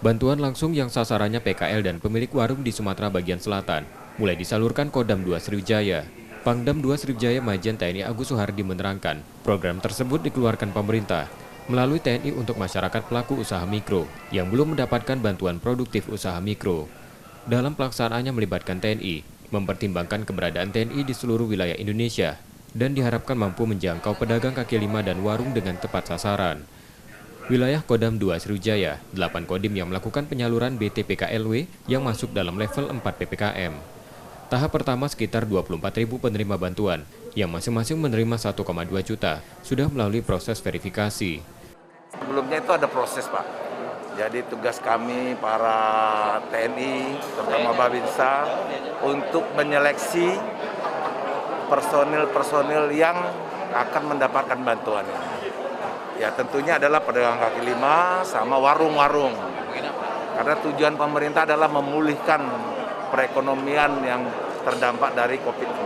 Bantuan langsung yang sasarannya PKL dan pemilik warung di Sumatera bagian selatan mulai disalurkan Kodam 2 Sriwijaya. Pangdam 2 Sriwijaya Majen TNI Agus Suhardi menerangkan, program tersebut dikeluarkan pemerintah melalui TNI untuk masyarakat pelaku usaha mikro yang belum mendapatkan bantuan produktif usaha mikro. Dalam pelaksanaannya melibatkan TNI, mempertimbangkan keberadaan TNI di seluruh wilayah Indonesia dan diharapkan mampu menjangkau pedagang kaki lima dan warung dengan tepat sasaran. Wilayah Kodam 2 Sriwijaya, 8 kodim yang melakukan penyaluran BTPKLW yang masuk dalam level 4 PPKM. Tahap pertama sekitar 24.000 penerima bantuan, yang masing-masing menerima 1,2 juta, sudah melalui proses verifikasi. Sebelumnya itu ada proses, Pak. Jadi tugas kami para TNI, terutama Babinsa, untuk menyeleksi personil-personil yang akan mendapatkan bantuan ini. Ya tentunya adalah pedagang kaki lima sama warung-warung. Karena tujuan pemerintah adalah memulihkan perekonomian yang terdampak dari COVID-19.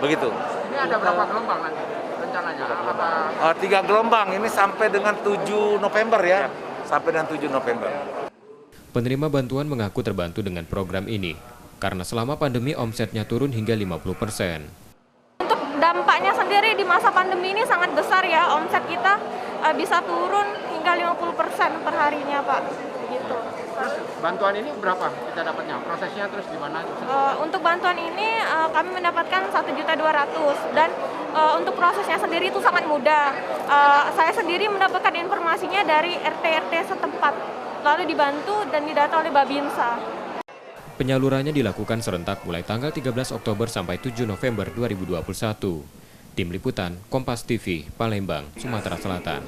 Begitu. Ini ada berapa gelombang nanti rencananya? 3 gelombang, ini sampai dengan 7 November ya. Sampai dengan 7 November. Penerima bantuan mengaku terbantu dengan program ini, karena selama pandemi omsetnya turun hingga 50%. Dampaknya sendiri di masa pandemi ini sangat besar ya, omset kita bisa turun hingga 50% per harinya, Pak. Gitu. Terus bantuan ini berapa kita dapatnya? Prosesnya terus gimana? Untuk bantuan ini kami mendapatkan 1.200.000 dan untuk prosesnya sendiri itu sangat mudah. Saya sendiri mendapatkan informasinya dari RT-RT setempat, lalu dibantu dan didata oleh Babinsa. Penyalurannya dilakukan serentak mulai tanggal 13 Oktober sampai 7 November 2021. Tim Liputan, Kompas TV, Palembang, Sumatera Selatan.